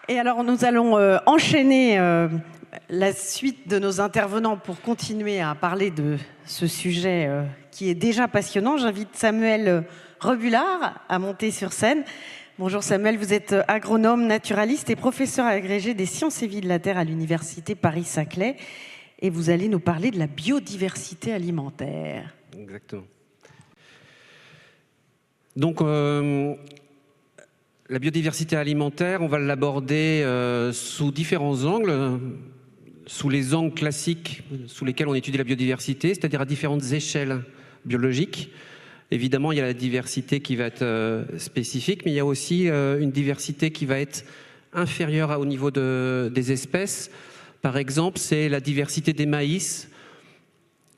Et alors, nous allons enchaîner la suite de nos intervenants pour continuer à parler de ce sujet qui est déjà passionnant. J'invite Samuel Rebullard à monter sur scène. Bonjour Samuel, vous êtes agronome, naturaliste et professeur agrégé des sciences et vie de la Terre à l'Université Paris-Saclay. Et vous allez nous parler de la biodiversité alimentaire. Exactement. Donc, la biodiversité alimentaire, on va l'aborder sous différents angles, sous les angles classiques sous lesquels on étudie la biodiversité, c'est-à-dire à différentes échelles biologiques. Évidemment, il y a la diversité qui va être spécifique, mais il y a aussi une diversité qui va être inférieure au niveau des espèces. Par exemple, c'est la diversité des maïs,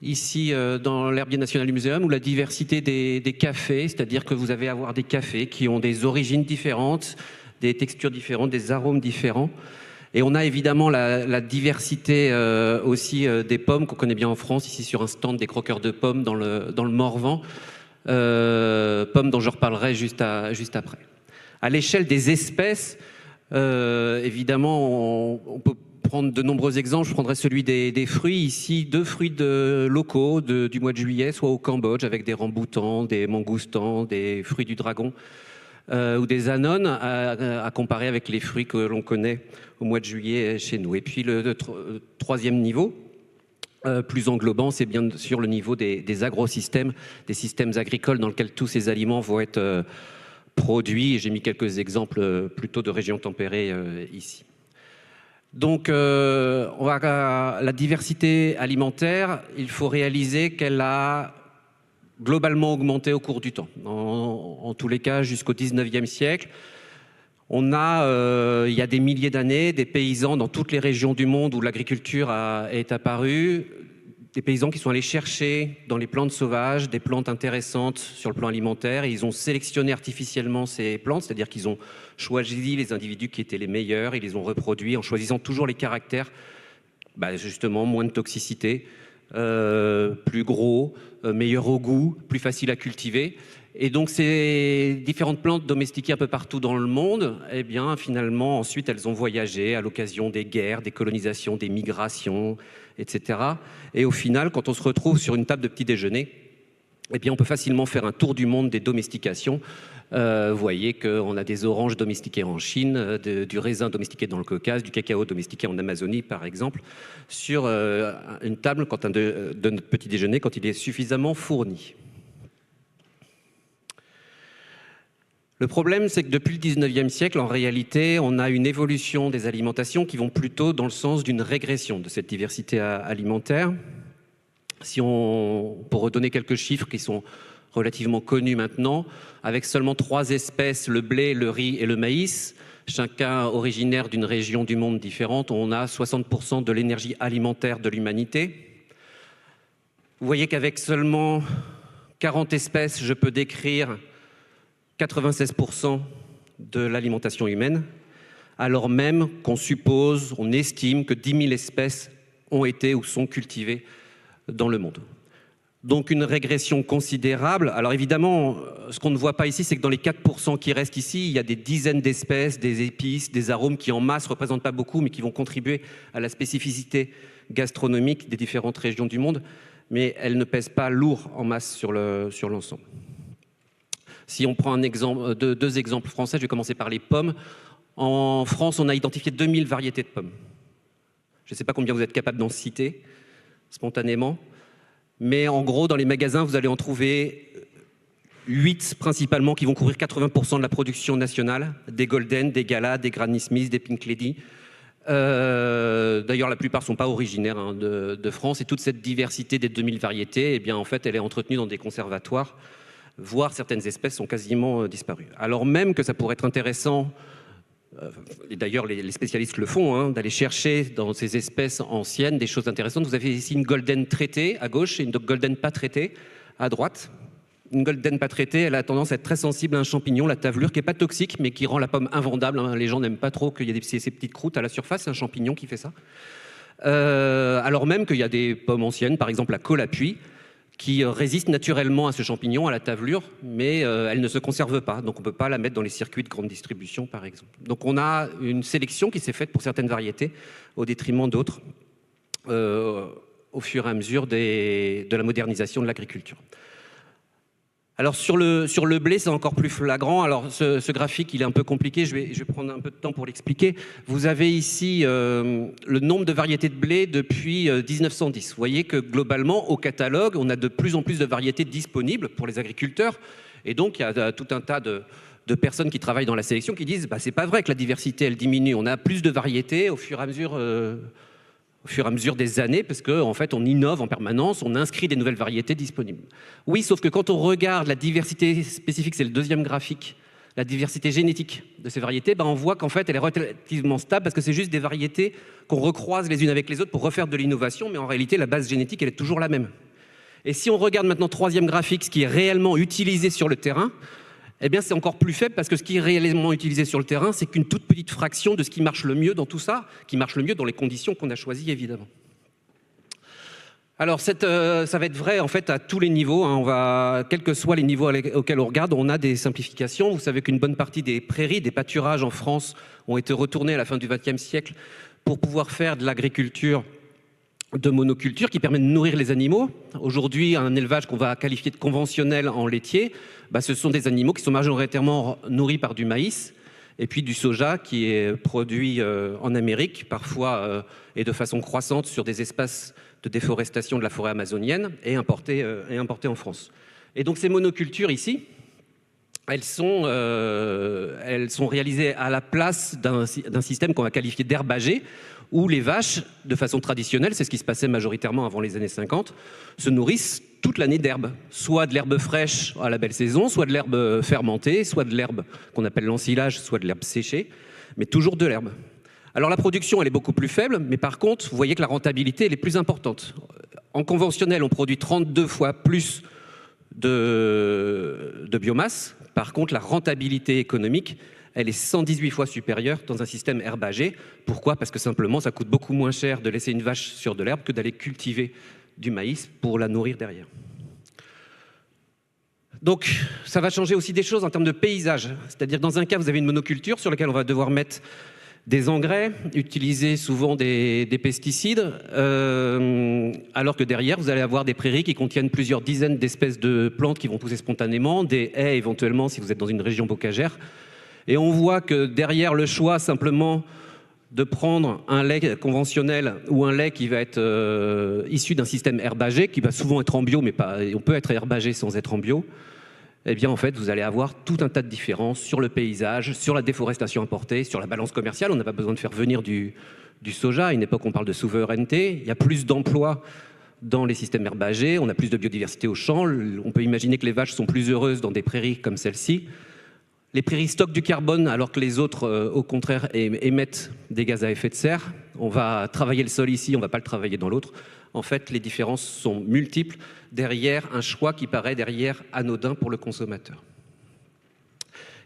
ici dans l'herbier national du Muséum, ou la diversité des cafés, c'est-à-dire que vous allez avoir des cafés qui ont des origines différentes, des textures différentes, des arômes différents. Et on a évidemment la diversité aussi des pommes qu'on connaît bien en France, ici sur un stand des croqueurs de pommes dans le Morvan, pommes dont je reparlerai juste après. À l'échelle des espèces, évidemment, on peut prendre de nombreux exemples. Je prendrai celui des fruits. Ici, 2 fruits locaux du mois de juillet, soit au Cambodge, avec des ramboutans, des mangoustans, des fruits du dragon, ou des anones, à comparer avec les fruits que l'on connaît au mois de juillet chez nous. Et puis le troisième niveau, plus englobant, c'est bien sûr le niveau des agrosystèmes, des systèmes agricoles dans lesquels tous ces aliments vont être produits. J'ai mis quelques exemples plutôt de régions tempérées ici. Donc, la diversité alimentaire, il faut réaliser qu'elle a globalement augmenté au cours du temps. En tous les cas, jusqu'au 19e siècle, il y a des milliers d'années, des paysans dans toutes les régions du monde où l'agriculture est apparue, des paysans qui sont allés chercher dans les plantes sauvages des plantes intéressantes sur le plan alimentaire, et ils ont sélectionné artificiellement ces plantes, c'est-à-dire qu'ils ont choisi les individus qui étaient les meilleurs, et ils les ont reproduits en choisissant toujours les caractères, justement, moins de toxicité, plus gros, meilleur au goût, plus facile à cultiver. Et donc ces différentes plantes domestiquées un peu partout dans le monde, eh bien finalement ensuite elles ont voyagé à l'occasion des guerres, des colonisations, des migrations, etc. Et au final, quand on se retrouve sur une table de petit déjeuner, eh bien on peut facilement faire un tour du monde des domestications. Vous voyez qu'on a des oranges domestiquées en Chine, du raisin domestiqué dans le Caucase, du cacao domestiqué en Amazonie par exemple, sur une table de notre petit déjeuner quand il est suffisamment fourni. Le problème, c'est que depuis le 19e siècle, en réalité, on a une évolution des alimentations qui vont plutôt dans le sens d'une régression de cette diversité alimentaire. Pour redonner quelques chiffres qui sont relativement connus maintenant, avec seulement 3 espèces, le blé, le riz et le maïs, chacun originaire d'une région du monde différente, on a 60% de l'énergie alimentaire de l'humanité. Vous voyez qu'avec seulement 40 espèces, je peux décrire 96% de l'alimentation humaine, alors même on estime que 10 000 espèces ont été ou sont cultivées dans le monde. Donc une régression considérable. Alors évidemment, ce qu'on ne voit pas ici, c'est que dans les 4% qui restent ici, il y a des dizaines d'espèces, des épices, des arômes qui en masse ne représentent pas beaucoup, mais qui vont contribuer à la spécificité gastronomique des différentes régions du monde, mais elles ne pèsent pas lourd en masse sur l'ensemble. Si on prend deux exemples français, je vais commencer par les pommes. En France, on a identifié 2000 variétés de pommes. Je ne sais pas combien vous êtes capable d'en citer spontanément, mais en gros, dans les magasins, vous allez en trouver 8 principalement qui vont couvrir 80% de la production nationale, des Golden, des Gala, des Granny Smith, des Pink Lady. D'ailleurs, la plupart ne sont pas originaires de France, et toute cette diversité des 2000 variétés, eh bien, en fait, elle est entretenue dans des conservatoires, voire certaines espèces sont quasiment disparues. Alors même que ça pourrait être intéressant, et d'ailleurs les spécialistes le font, d'aller chercher dans ces espèces anciennes des choses intéressantes. Vous avez ici une golden traitée à gauche et une golden pas traitée à droite. Une golden pas traitée, elle a tendance à être très sensible à un champignon, la tavelure, qui n'est pas toxique, mais qui rend la pomme invendable. Les gens n'aiment pas trop qu'il y ait ces petites croûtes à la surface, c'est un champignon qui fait ça. Alors même qu'il y a des pommes anciennes, par exemple la colle à puits, qui résiste naturellement à ce champignon, à la tavelure, mais elle ne se conserve pas. Donc on ne peut pas la mettre dans les circuits de grande distribution, par exemple. Donc on a une sélection qui s'est faite pour certaines variétés au détriment d'autres au fur et à mesure de la modernisation de l'agriculture. Alors sur le blé, c'est encore plus flagrant. Alors ce graphique, il est un peu compliqué, je vais prendre un peu de temps pour l'expliquer. Vous avez ici le nombre de variétés de blé depuis 1910. Vous voyez que globalement, au catalogue, on a de plus en plus de variétés disponibles pour les agriculteurs. Et donc, il y a tout un tas de personnes qui travaillent dans la sélection qui disent bah, c'est pas vrai que la diversité, elle diminue. On a plus de variétés au fur et à mesure des années, parce qu'en fait, on innove en permanence, on inscrit des nouvelles variétés disponibles. Oui, sauf que quand on regarde la diversité spécifique, c'est le deuxième graphique, la diversité génétique de ces variétés, ben on voit qu'en fait, elle est relativement stable, parce que c'est juste des variétés qu'on recroise les unes avec les autres pour refaire de l'innovation, mais en réalité, la base génétique, elle est toujours la même. Et si on regarde maintenant troisième graphique, ce qui est réellement utilisé sur le terrain, eh bien, c'est encore plus faible parce que ce qui est réellement utilisé sur le terrain, c'est qu'une toute petite fraction de ce qui marche le mieux dans tout ça, qui marche le mieux dans les conditions qu'on a choisies, évidemment. Alors, ça va être vrai, en fait, à tous les niveaux. Quels que soient les niveaux auxquels on regarde, on a des simplifications. Vous savez qu'une bonne partie des prairies, des pâturages en France ont été retournés à la fin du XXe siècle pour pouvoir faire de l'agriculture de monoculture qui permet de nourrir les animaux. Aujourd'hui, un élevage qu'on va qualifier de conventionnel en laitier, bah, ce sont des animaux qui sont majoritairement nourris par du maïs et puis du soja qui est produit en Amérique, parfois et de façon croissante sur des espaces de déforestation de la forêt amazonienne et importé en France. Et donc ces monocultures ici, elles sont réalisées à la place d'un système qu'on va qualifier d'herbager, où les vaches, de façon traditionnelle, c'est ce qui se passait majoritairement avant les années 50, se nourrissent toute l'année d'herbe. Soit de l'herbe fraîche à la belle saison, soit de l'herbe fermentée, soit de l'herbe qu'on appelle l'ensilage, soit de l'herbe séchée, mais toujours de l'herbe. Alors la production, elle est beaucoup plus faible, mais par contre, vous voyez que la rentabilité, elle est plus importante. En conventionnel, on produit 32 fois plus de biomasse. Par contre, la rentabilité économique, elle est 118 fois supérieure dans un système herbagé. Pourquoi ? Parce que simplement, ça coûte beaucoup moins cher de laisser une vache sur de l'herbe que d'aller cultiver du maïs pour la nourrir derrière. Donc, ça va changer aussi des choses en termes de paysage. C'est-à-dire, dans un cas, vous avez une monoculture sur laquelle on va devoir mettre des engrais, utiliser souvent des pesticides, alors que derrière, vous allez avoir des prairies qui contiennent plusieurs dizaines d'espèces de plantes qui vont pousser spontanément, des haies éventuellement si vous êtes dans une région bocagère. Et on voit que derrière le choix simplement de prendre un lait conventionnel ou un lait qui va être issu d'un système herbagé, qui va souvent être en bio, mais pas, on peut être herbagé sans être en bio, eh bien en fait vous allez avoir tout un tas de différences sur le paysage, sur la déforestation importée, sur la balance commerciale. On n'a pas besoin de faire venir du soja. À une époque, on parle de souveraineté. Il y a plus d'emplois dans les systèmes herbagés, on a plus de biodiversité au champ. On peut imaginer que les vaches sont plus heureuses dans des prairies comme celle-ci. Les prairies stockent du carbone alors que les autres, au contraire, émettent des gaz à effet de serre. On va travailler le sol ici, on ne va pas le travailler dans l'autre. En fait, les différences sont multiples derrière un choix qui paraît derrière anodin pour le consommateur.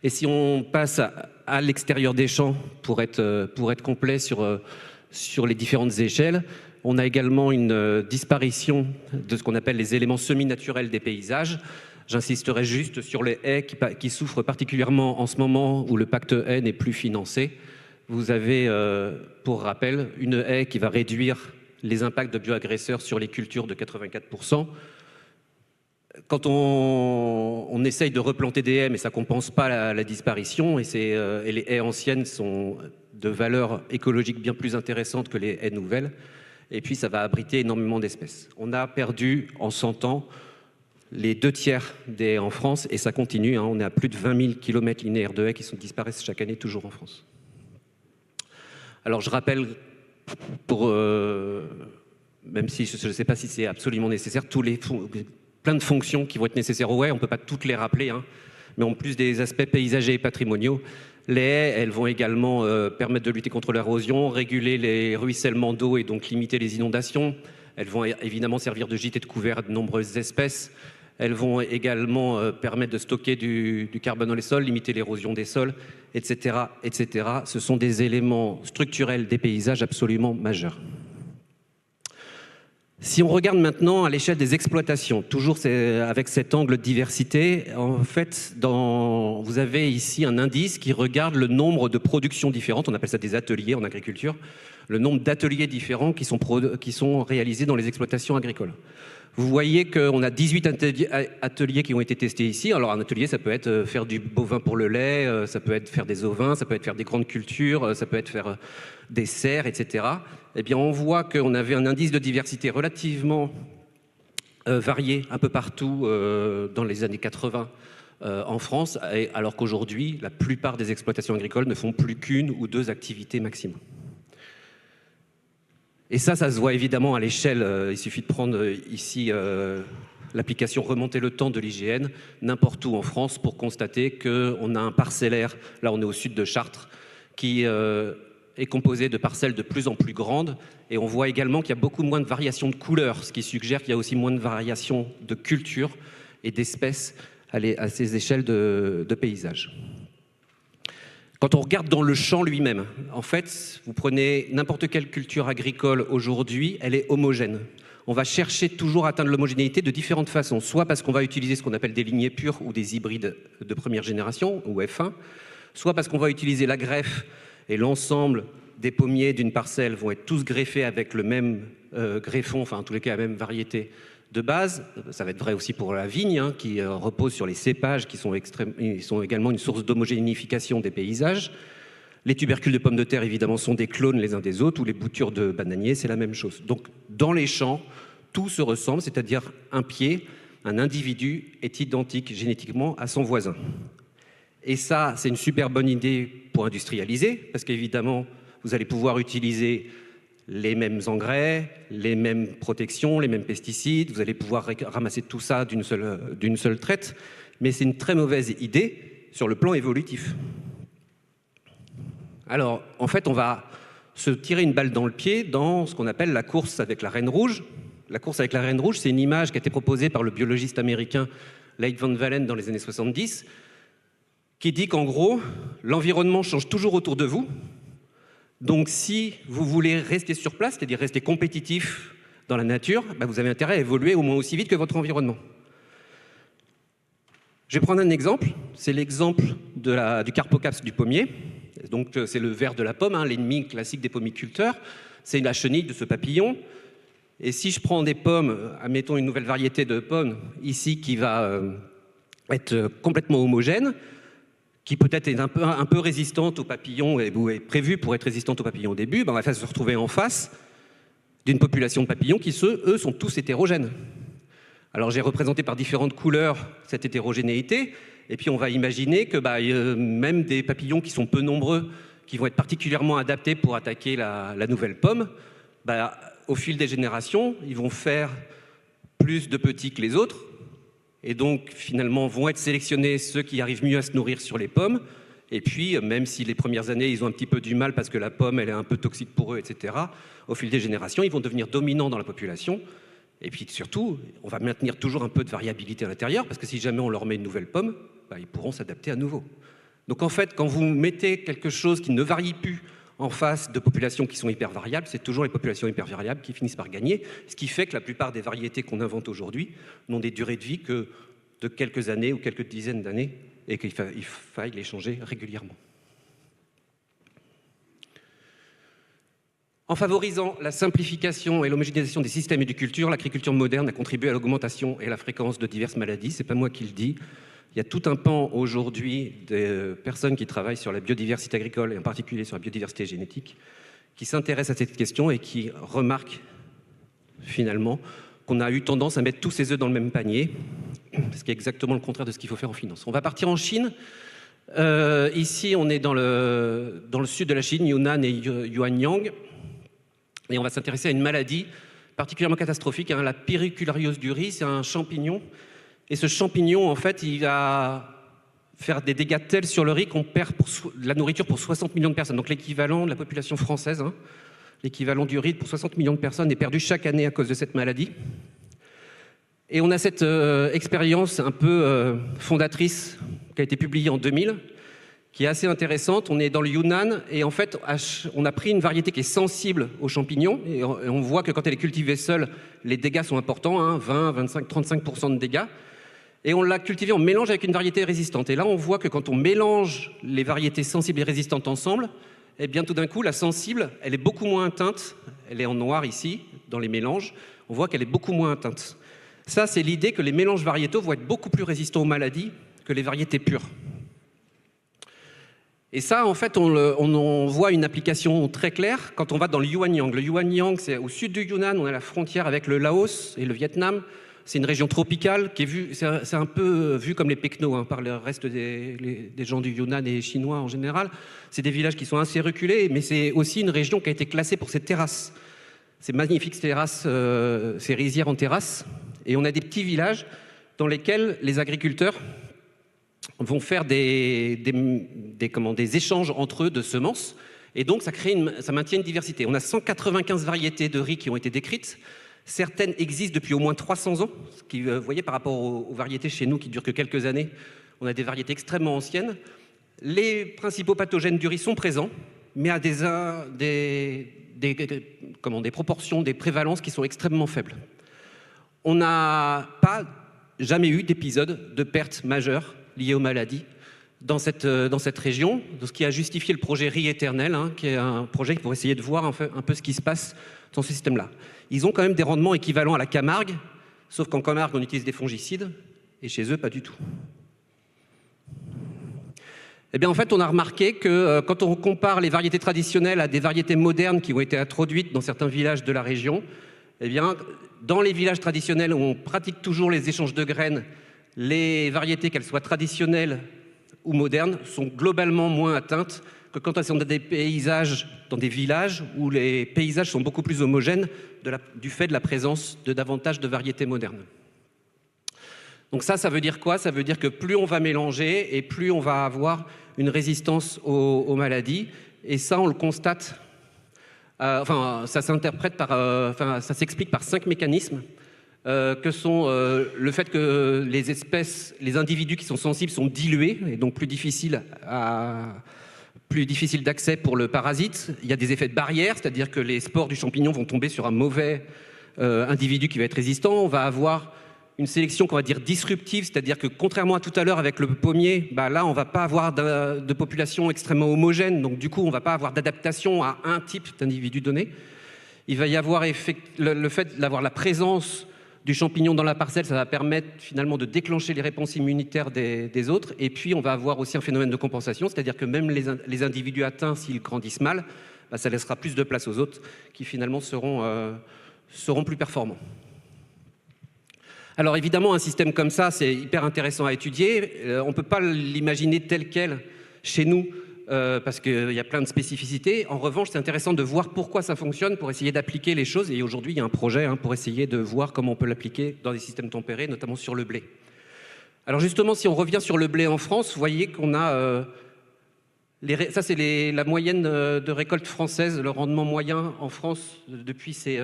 Et si on passe à l'extérieur des champs pour être complet sur les différentes échelles, on a également une disparition de ce qu'on appelle les éléments semi-naturels des paysages. J'insisterai juste sur les haies qui souffrent particulièrement en ce moment où le pacte haie n'est plus financé. Vous avez, pour rappel, une haie qui va réduire les impacts de bioagresseurs sur les cultures de 84%. Quand on essaye de replanter des haies, mais ça ne compense pas la disparition, et les haies anciennes sont de valeur écologique bien plus intéressante que les haies nouvelles, et puis ça va abriter énormément d'espèces. On a perdu en 100 ans les 2/3 des haies en France, et ça continue, on est à plus de 20 000 km linéaires de haies qui disparaissent chaque année, toujours en France. Alors je rappelle, même si je ne sais pas si c'est absolument nécessaire, plein de fonctions qui vont être nécessaires aux haies, on ne peut pas toutes les rappeler, mais en plus des aspects paysagers et patrimoniaux, les haies, elles vont également permettre de lutter contre l'érosion, réguler les ruissellements d'eau et donc limiter les inondations. Elles vont évidemment servir de gîte et de couvert à de nombreuses espèces. Elles vont également permettre de stocker du carbone dans les sols, limiter l'érosion des sols, etc., etc. Ce sont des éléments structurels des paysages absolument majeurs. Si on regarde maintenant à l'échelle des exploitations, toujours avec cet angle de diversité, en fait, vous avez ici un indice qui regarde le nombre de productions différentes, on appelle ça des ateliers en agriculture, le nombre d'ateliers différents qui sont réalisés dans les exploitations agricoles. Vous voyez qu'on a 18 ateliers qui ont été testés ici. Alors un atelier, ça peut être faire du bovin pour le lait, ça peut être faire des ovins, ça peut être faire des grandes cultures, ça peut être faire des serres, etc. Eh bien, on voit qu'on avait un indice de diversité relativement varié un peu partout dans les années 80 en France, alors qu'aujourd'hui, la plupart des exploitations agricoles ne font plus qu'une ou deux activités maximum. Et ça se voit évidemment à l'échelle. Il suffit de prendre ici l'application remonter le temps de l'IGN, n'importe où en France, pour constater qu'on a un parcellaire, là on est au sud de Chartres, qui est composé de parcelles de plus en plus grandes. Et on voit également qu'il y a beaucoup moins de variations de couleurs, ce qui suggère qu'il y a aussi moins de variations de culture et d'espèces à ces échelles de paysages. Quand on regarde dans le champ lui-même, en fait, vous prenez n'importe quelle culture agricole aujourd'hui, elle est homogène. On va chercher toujours à atteindre l'homogénéité de différentes façons, soit parce qu'on va utiliser ce qu'on appelle des lignées pures ou des hybrides de première génération, ou F1, soit parce qu'on va utiliser la greffe et l'ensemble des pommiers d'une parcelle vont être tous greffés avec le même greffon, enfin en tous les cas la même variété de base. Ça va être vrai aussi pour la vigne, qui repose sur les cépages qui sont également une source d'homogénéification des paysages. Les tubercules de pommes de terre, évidemment, sont des clones les uns des autres, ou les boutures de bananiers, c'est la même chose. Donc, dans les champs, tout se ressemble, c'est-à-dire un individu est identique génétiquement à son voisin. Et ça, c'est une super bonne idée pour industrialiser, parce qu'évidemment, vous allez pouvoir utiliser les mêmes engrais, les mêmes protections, les mêmes pesticides, vous allez pouvoir ramasser tout ça d'une seule traite, mais c'est une très mauvaise idée sur le plan évolutif. Alors, en fait, on va se tirer une balle dans le pied dans ce qu'on appelle la course avec la reine rouge. La course avec la reine rouge, c'est une image qui a été proposée par le biologiste américain Leigh Van Valen dans les années 70, qui dit qu'en gros, l'environnement change toujours autour de vous. Donc si vous voulez rester sur place, c'est-à-dire rester compétitif dans la nature, vous avez intérêt à évoluer au moins aussi vite que votre environnement. Je vais prendre un exemple, c'est l'exemple du Carpocaps du pommier. Donc c'est le ver de la pomme, l'ennemi classique des pommiculteurs. C'est la chenille de ce papillon. Et si je prends des pommes, admettons une nouvelle variété de pommes ici qui va être complètement homogène, qui peut-être est un peu résistante aux papillons, ou est prévue pour être résistante aux papillons au début, on va se retrouver en face d'une population de papillons qui, eux, sont tous hétérogènes. Alors j'ai représenté par différentes couleurs cette hétérogénéité, et puis on va imaginer que même des papillons qui sont peu nombreux, qui vont être particulièrement adaptés pour attaquer la nouvelle pomme, au fil des générations, ils vont faire plus de petits que les autres, et donc finalement vont être sélectionnés ceux qui arrivent mieux à se nourrir sur les pommes. Et puis même si les premières années ils ont un petit peu du mal parce que la pomme elle est un peu toxique pour eux, etc., au fil des générations ils vont devenir dominants dans la population. Et puis surtout on va maintenir toujours un peu de variabilité à l'intérieur, parce que si jamais on leur met une nouvelle pomme, ils pourront s'adapter à nouveau. Donc en fait quand vous mettez quelque chose qui ne varie plus en face de populations qui sont hyper variables, c'est toujours les populations hyper variables qui finissent par gagner, ce qui fait que la plupart des variétés qu'on invente aujourd'hui n'ont des durées de vie que de quelques années ou quelques dizaines d'années, et qu'il faille les changer régulièrement. En favorisant la simplification et l'homogénéisation des systèmes et des cultures, l'agriculture moderne a contribué à l'augmentation et à la fréquence de diverses maladies. C'est pas moi qui le dis. Il y a tout un pan aujourd'hui de personnes qui travaillent sur la biodiversité agricole, et en particulier sur la biodiversité génétique, qui s'intéressent à cette question et qui remarquent finalement qu'on a eu tendance à mettre tous ses œufs dans le même panier, ce qui est exactement le contraire de ce qu'il faut faire en finance. On va partir en Chine. Ici, on est dans le sud de la Chine, Yunnan et Yuanyang, et on va s'intéresser à une maladie particulièrement catastrophique, la périculariose du riz. C'est un champignon. Et ce champignon, en fait, il va faire des dégâts tels sur le riz qu'on perd de la nourriture pour 60 millions de personnes. Donc l'équivalent de la population française, l'équivalent du riz pour 60 millions de personnes est perdu chaque année à cause de cette maladie. Et on a cette expérience un peu fondatrice qui a été publiée en 2000, qui est assez intéressante. On est dans le Yunnan et en fait, on a pris une variété qui est sensible aux champignons et on voit que quand elle est cultivée seule, les dégâts sont importants, hein, 20, 25, 35% de dégâts. Et on l'a cultivée en mélange avec une variété résistante. Et là, on voit que quand on mélange les variétés sensibles et résistantes ensemble, eh bien, tout d'un coup, la sensible, elle est beaucoup moins atteinte. Elle est en noir ici, dans les mélanges. On voit qu'elle est beaucoup moins atteinte. Ça, c'est l'idée que les mélanges variétaux vont être beaucoup plus résistants aux maladies que les variétés pures. Et ça, en fait, on voit une application très claire quand on va dans le Yuanyang. Le Yuanyang, c'est au sud du Yunnan, on est à la frontière avec le Laos et le Vietnam. C'est une région tropicale qui est vue, c'est un peu vu comme les Pekno hein, par le reste des gens du Yunnan et chinois en général. C'est des villages qui sont assez reculés, mais c'est aussi une région qui a été classée pour ses terrasses. Ces magnifiques terrasses, ces rizières en terrasse. Et on a des petits villages dans lesquels les agriculteurs vont faire des échanges entre eux de semences. Et donc, ça maintient une diversité. On a 195 variétés de riz qui ont été décrites. Certaines existent depuis au moins 300 ans. Ce qui, vous voyez, par rapport aux variétés chez nous qui durent que quelques années, on a des variétés extrêmement anciennes. Les principaux pathogènes du riz sont présents, mais à des proportions, des prévalences qui sont extrêmement faibles. On n'a pas jamais eu d'épisode de perte majeure liées aux maladies dans cette région, ce qui a justifié le projet Riz éternel, hein, qui est un projet pour essayer de voir un peu ce qui se passe dans ce système-là. Ils ont quand même des rendements équivalents à la Camargue, sauf qu'en Camargue, on utilise des fongicides, et chez eux, pas du tout. Eh bien, en fait, on a remarqué que quand on compare les variétés traditionnelles à des variétés modernes qui ont été introduites dans certains villages de la région, eh bien, dans les villages traditionnels où on pratique toujours les échanges de graines, les variétés, qu'elles soient traditionnelles ou modernes, sont globalement moins atteintes que quand elles sont dans des paysages, dans des villages où les paysages sont beaucoup plus homogènes du fait de la présence de davantage de variétés modernes. Donc ça veut dire quoi? Ça veut dire que plus on va mélanger et plus on va avoir une résistance aux maladies. Et ça, on le constate, ça s'interprète ça s'explique par 5 mécanismes. Que sont le fait que les individus qui sont sensibles sont dilués et donc plus difficiles d'accès pour le parasite. Il y a des effets de barrière, c'est-à-dire que les spores du champignon vont tomber sur un mauvais individu qui va être résistant. On va avoir une sélection qu'on va dire disruptive, c'est-à-dire que contrairement à tout à l'heure avec le pommier, là on ne va pas avoir de population extrêmement homogène, donc du coup on ne va pas avoir d'adaptation à un type d'individu donné. Il va y avoir le fait d'avoir la présence du champignon dans la parcelle, ça va permettre finalement de déclencher les réponses immunitaires des autres. Et puis, on va avoir aussi un phénomène de compensation, c'est-à-dire que même les individus atteints, s'ils grandissent mal, ça laissera plus de place aux autres qui finalement seront plus performants. Alors évidemment, un système comme ça, c'est hyper intéressant à étudier. On ne peut pas l'imaginer tel quel chez nous, parce qu'il y a plein de spécificités. En revanche, c'est intéressant de voir pourquoi ça fonctionne pour essayer d'appliquer les choses. Et aujourd'hui, il y a un projet pour essayer de voir comment on peut l'appliquer dans des systèmes tempérés, notamment sur le blé. Alors justement, si on revient sur le blé en France, vous voyez qu'on a... ça, c'est la moyenne de récolte française, le rendement moyen en France depuis ces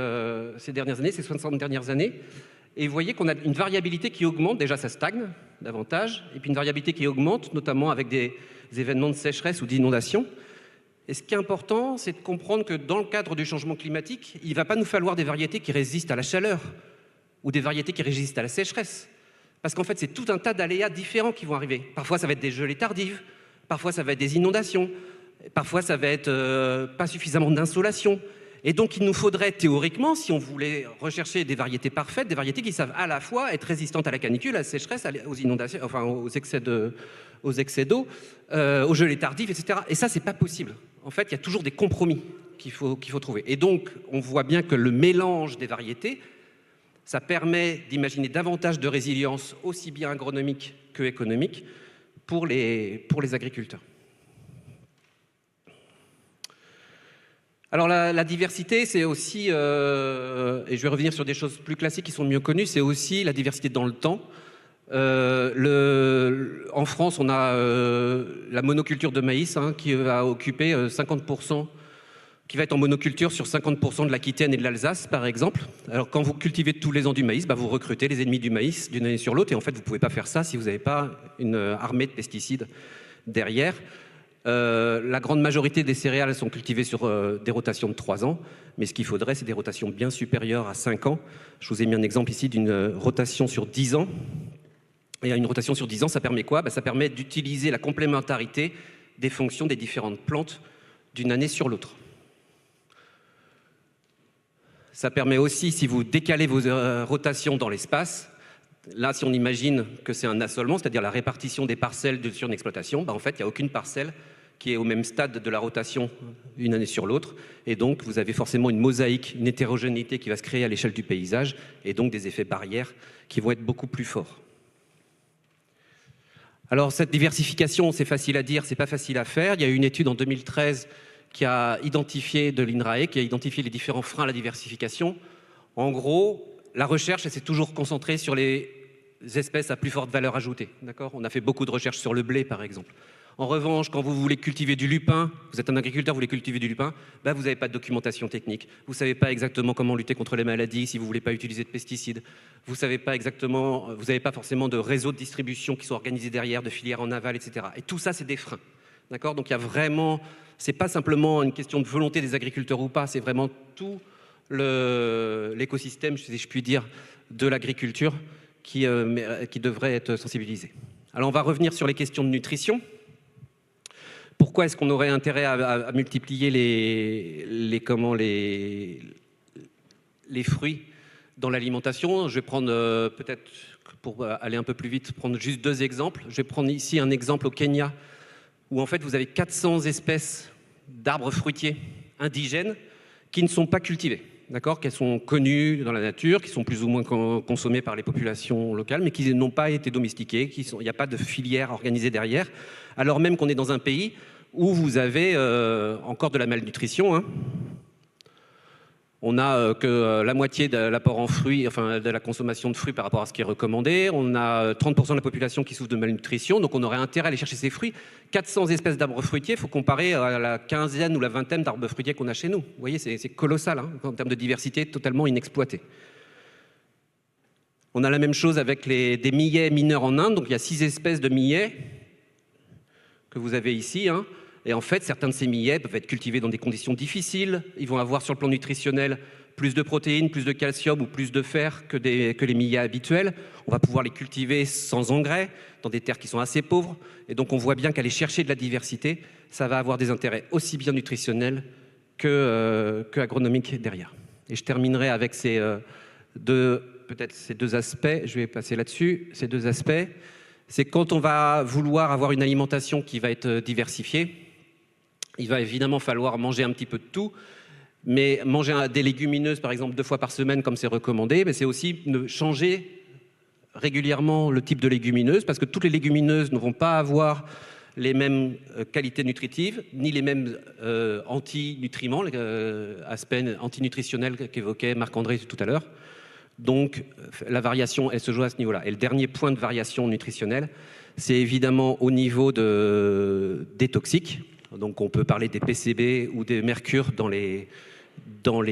dernières années, ces 60 dernières années. Et vous voyez qu'on a une variabilité qui augmente. Déjà, ça stagne davantage. Et puis une variabilité qui augmente, notamment avec des événements de sécheresse ou d'inondation. Et ce qui est important, c'est de comprendre que dans le cadre du changement climatique, il ne va pas nous falloir des variétés qui résistent à la chaleur ou des variétés qui résistent à la sécheresse. Parce qu'en fait, c'est tout un tas d'aléas différents qui vont arriver. Parfois, ça va être des gelées tardives. Parfois, ça va être des inondations. Parfois, ça va être pas suffisamment d'insolation. Et donc, il nous faudrait théoriquement, si on voulait rechercher des variétés parfaites, des variétés qui savent à la fois être résistantes à la canicule, à la sécheresse, aux inondations, enfin aux excès d'eau, aux gelées tardives, etc. Et ça, c'est pas possible. En fait, il y a toujours des compromis qu'il faut trouver. Et donc, on voit bien que le mélange des variétés, ça permet d'imaginer davantage de résilience, aussi bien agronomique que économique, pour les agriculteurs. Alors la diversité, c'est aussi, et je vais revenir sur des choses plus classiques qui sont mieux connues, c'est aussi la diversité dans le temps. En France, on a la monoculture de maïs qui va occuper 50%, qui va être en monoculture sur 50% de l'Aquitaine et de l'Alsace, par exemple. Alors quand vous cultivez tous les ans du maïs, vous recrutez les ennemis du maïs d'une année sur l'autre, et en fait, vous ne pouvez pas faire ça si vous n'avez pas une armée de pesticides derrière. La grande majorité des céréales sont cultivées sur des rotations de 3 ans, mais ce qu'il faudrait, c'est des rotations bien supérieures à 5 ans. Je vous ai mis un exemple ici d'une rotation sur 10 ans. Et une rotation sur 10 ans, ça permet quoi? Ça permet d'utiliser la complémentarité des fonctions des différentes plantes d'une année sur l'autre. Ça permet aussi, si vous décalez vos rotations dans l'espace, là, si on imagine que c'est un assolement, c'est-à-dire la répartition des parcelles sur une exploitation, en fait, il n'y a aucune parcelle qui est au même stade de la rotation une année sur l'autre. Et donc, vous avez forcément une mosaïque, une hétérogénéité qui va se créer à l'échelle du paysage, et donc des effets barrières qui vont être beaucoup plus forts. Alors, cette diversification, c'est facile à dire, c'est pas facile à faire. Il y a eu une étude en 2013 qui a identifié, de l'INRAE, qui a identifié les différents freins à la diversification. En gros, la recherche, elle s'est toujours concentrée sur les espèces à plus forte valeur ajoutée. D'accord ? On a fait beaucoup de recherches sur le blé, par exemple. En revanche, quand vous voulez cultiver du lupin, vous êtes un agriculteur, vous voulez cultiver du lupin, vous n'avez pas de documentation technique. Vous ne savez pas exactement comment lutter contre les maladies si vous ne voulez pas utiliser de pesticides. Vous n'avez pas forcément de réseau de distribution qui sont organisés derrière, de filières en aval, etc. Et tout ça, c'est des freins. D'accord ? Donc il y a vraiment, c'est pas simplement une question de volonté des agriculteurs ou pas, c'est vraiment tout l'écosystème, si je puis dire, de l'agriculture qui devrait être sensibilisé. Alors on va revenir sur les questions de nutrition. Pourquoi est-ce qu'on aurait intérêt à multiplier les fruits dans l'alimentation? Je vais prendre peut-être, pour aller un peu plus vite, prendre juste 2 exemples. Je vais prendre ici un exemple au Kenya, où en fait vous avez 400 espèces d'arbres fruitiers indigènes qui ne sont pas cultivés. D'accord, qu'elles sont connues dans la nature, qui sont plus ou moins consommées par les populations locales, mais qui n'ont pas été domestiquées, il n'y a pas de filière organisée derrière, alors même qu'on est dans un pays où vous avez encore de la malnutrition. Hein. On n'a que la moitié de l'apport en fruits, enfin de la consommation de fruits par rapport à ce qui est recommandé. On a 30% de la population qui souffre de malnutrition, donc on aurait intérêt à aller chercher ces fruits. 400 espèces d'arbres fruitiers, il faut comparer à la quinzaine ou la vingtaine d'arbres fruitiers qu'on a chez nous. Vous voyez, c'est colossal, hein, en termes de diversité, totalement inexploité. On a la même chose avec des millets mineurs en Inde, donc il y a 6 espèces de millets que vous avez ici, hein. Et en fait, certains de ces millets peuvent être cultivés dans des conditions difficiles. Ils vont avoir sur le plan nutritionnel plus de protéines, plus de calcium ou plus de fer que les millets habituels. On va pouvoir les cultiver sans engrais, dans des terres qui sont assez pauvres. Et donc on voit bien qu'aller chercher de la diversité, ça va avoir des intérêts aussi bien nutritionnels que agronomiques derrière. Et je terminerai avec ces deux aspects. Je vais passer là-dessus. Ces 2 aspects, c'est quand on va vouloir avoir une alimentation qui va être diversifiée, il va évidemment falloir manger un petit peu de tout, mais manger des légumineuses, par exemple, 2 fois par semaine, comme c'est recommandé, mais c'est aussi changer régulièrement le type de légumineuse, parce que toutes les légumineuses ne vont pas avoir les mêmes qualités nutritives, ni les mêmes antinutriments, aspects antinutritionnels qu'évoquait Marc-André tout à l'heure. Donc, la variation, elle se joue à ce niveau-là. Et le dernier point de variation nutritionnelle, c'est évidemment au niveau des toxiques. Donc on peut parler des PCB ou des mercures dans les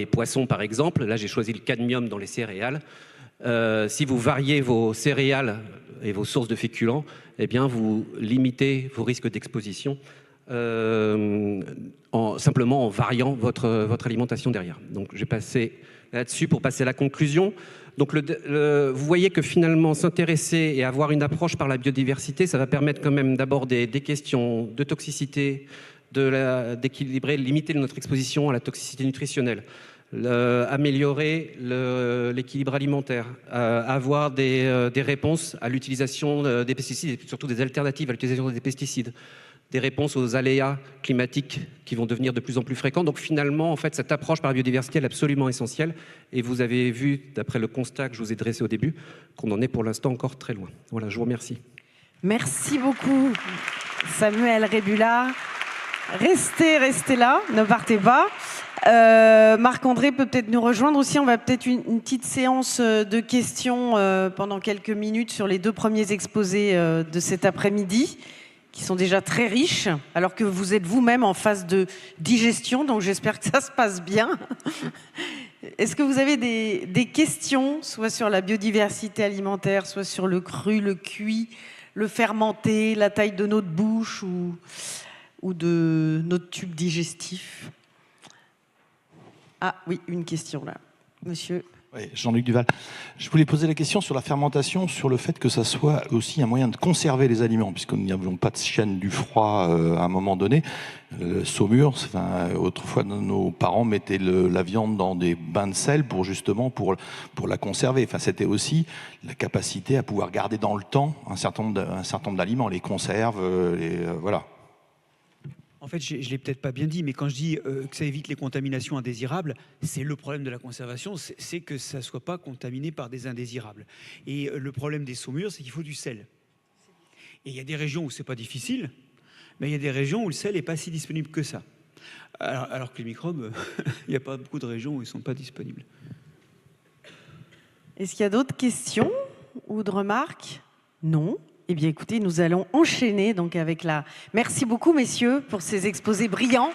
poissons, par exemple. Là, j'ai choisi le cadmium dans les céréales. Si vous variez vos céréales et vos sources de féculents, eh bien, vous limitez vos risques d'exposition simplement en variant votre alimentation derrière. Donc, je vais passer là-dessus pour passer à la conclusion. Donc, vous voyez que finalement, s'intéresser et avoir une approche par la biodiversité, ça va permettre quand même d'aborder des questions de toxicité, d'équilibrer, limiter notre exposition à la toxicité nutritionnelle, améliorer l'équilibre alimentaire, avoir des réponses à l'utilisation des pesticides et surtout des alternatives à l'utilisation des pesticides, des réponses aux aléas climatiques qui vont devenir de plus en plus fréquents. Donc finalement, en fait, cette approche par la biodiversité est absolument essentielle. Et vous avez vu, d'après le constat que je vous ai dressé au début, qu'on en est pour l'instant encore très loin. Voilà, je vous remercie. Merci beaucoup, Samuel Rébulard. Restez là, ne partez pas. Marc-André peut peut-être nous rejoindre aussi. On va peut-être une petite séance de questions pendant quelques minutes sur les 2 premiers exposés de cet après-midi, qui sont déjà très riches, alors que vous êtes vous-même en phase de digestion, donc j'espère que ça se passe bien. Est-ce que vous avez des questions, soit sur la biodiversité alimentaire, soit sur le cru, le cuit, le fermenté, la taille de notre bouche ou... ou de notre tube digestif. Ah oui, une question là. Monsieur. Oui, Jean-Luc Duval. Je voulais poser la question sur la fermentation, sur le fait que ça soit aussi un moyen de conserver les aliments, puisque nous n'avions pas de chaîne du froid à un moment donné. Saumur, enfin, autrefois nos parents mettaient la viande dans des bains de sel pour justement pour la conserver. Enfin, c'était aussi la capacité à pouvoir garder dans le temps un certain nombre d'aliments, les conserves, voilà. En fait, je ne l'ai peut-être pas bien dit, mais quand je dis que ça évite les contaminations indésirables, c'est le problème de la conservation, c'est que ça ne soit pas contaminé par des indésirables. Et le problème des saumures, c'est qu'il faut du sel. Et il y a des régions où ce n'est pas difficile, mais il y a des régions où le sel n'est pas si disponible que ça. Alors que les microbes, il n'y a pas beaucoup de régions où ils ne sont pas disponibles. Est-ce qu'il y a d'autres questions ou de remarques? Non. Eh bien, écoutez, nous allons enchaîner donc avec la... Merci beaucoup, messieurs, pour ces exposés brillants.